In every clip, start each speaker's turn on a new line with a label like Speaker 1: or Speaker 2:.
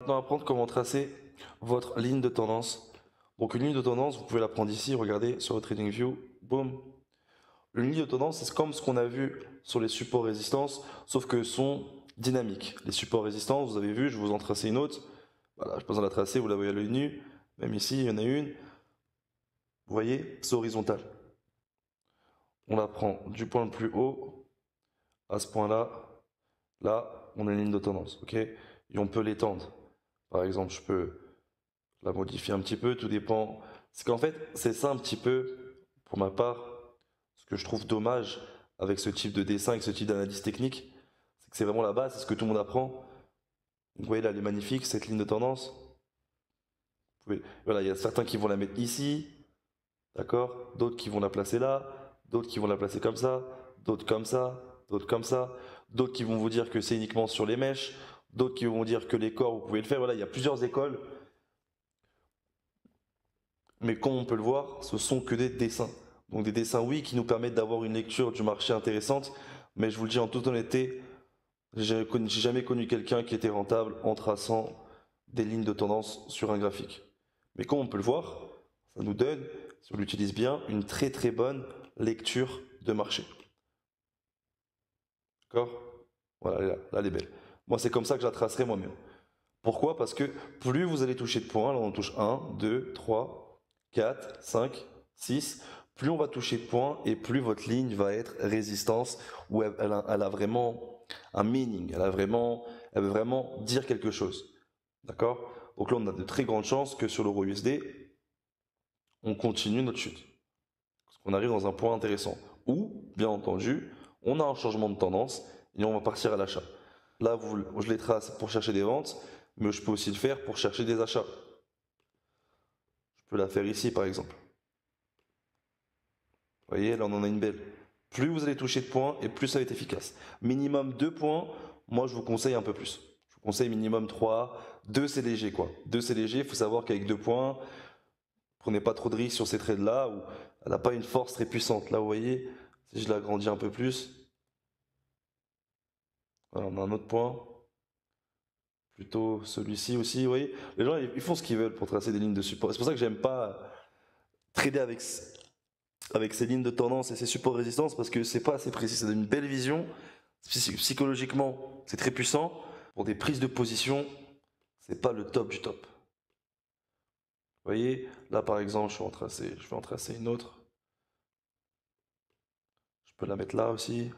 Speaker 1: Maintenant, apprendre comment tracer votre ligne de tendance. Donc une ligne de tendance, vous pouvez la prendre ici, regardez sur le TradingView, boum. Une ligne de tendance, c'est comme ce qu'on a vu sur les supports résistance, sauf que sont dynamiques. Les supports résistance, vous avez vu, je vais vous en tracer une autre. Voilà, je n'ai pas besoin de la tracer, vous la voyez à l'œil nu. Même ici, il y en a une. Vous voyez, c'est horizontal. On la prend du point le plus haut à ce point-là. Là, on a une ligne de tendance, ok? Et on peut l'étendre. Par exemple, je peux la modifier un petit peu, tout dépend. C'est qu'en fait, c'est ça un petit peu, pour ma part, ce que je trouve dommage avec ce type de dessin, avec ce type d'analyse technique, c'est que c'est vraiment la base, c'est ce que tout le monde apprend. Donc, vous voyez là, elle est magnifique, cette ligne de tendance. Voilà, il y a certains qui vont la mettre ici, d'accord? D'autres qui vont la placer là, d'autres qui vont la placer comme ça, d'autres comme ça, d'autres comme ça, d'autres qui vont vous dire que c'est uniquement sur les mèches, d'autres qui vont dire que les corps, vous pouvez le faire. Voilà, il y a plusieurs écoles. Mais comme on peut le voir, ce sont que des dessins. Donc des dessins, oui, qui nous permettent d'avoir une lecture du marché intéressante, mais je vous le dis en toute honnêteté, j'ai jamais connu quelqu'un qui était rentable en traçant des lignes de tendance sur un graphique. Mais comme on peut le voir, ça nous donne, si on l'utilise bien, une très très bonne lecture de marché. D'accord? Voilà, là, elle est belle. Moi, c'est comme ça que je la tracerai moi-même. Pourquoi? Parce que plus vous allez toucher de points, là on touche 1, 2, 3, 4, 5, 6, plus on va toucher de points et plus votre ligne va être résistance, où elle a vraiment un meaning, elle veut vraiment dire quelque chose. D'accord? Donc là on a de très grandes chances que sur l'euro USD, on continue notre chute. Parce qu'on arrive dans un point intéressant. Ou, bien entendu, on a un changement de tendance et on va partir à l'achat. Là, je les trace pour chercher des ventes, mais je peux aussi le faire pour chercher des achats. Je peux la faire ici, par exemple. Vous voyez, là, on en a une belle. Plus vous allez toucher de points et plus ça va être efficace. Minimum 2 points, moi, je vous conseille un peu plus. Je vous conseille minimum 3. 2, c'est léger, quoi. 2, c'est léger. Il faut savoir qu'avec 2 points, prenez pas trop de risques sur ces trades-là, où elle n'a pas une force très puissante. Là, vous voyez, si je l'agrandis un peu plus, voilà, on a un autre point. Plutôt celui-ci aussi, vous voyez. Les gens, ils font ce qu'ils veulent pour tracer des lignes de support. C'est pour ça que j'aime pas trader avec ces lignes de tendance et ces supports de résistance, parce que c'est pas assez précis. Ça donne une belle vision. Psychologiquement, c'est très puissant. Pour des prises de position, c'est pas le top du top. Vous voyez, là par exemple, je vais en tracer une autre. Je peux la mettre là aussi.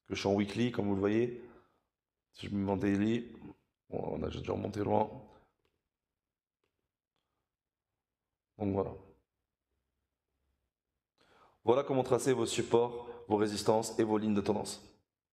Speaker 1: Que je suis en weekly, comme vous le voyez. Si je me mets en daily, bon, on a déjà remonté loin. Donc voilà. Voilà comment tracer vos supports, vos résistances et vos lignes de tendance.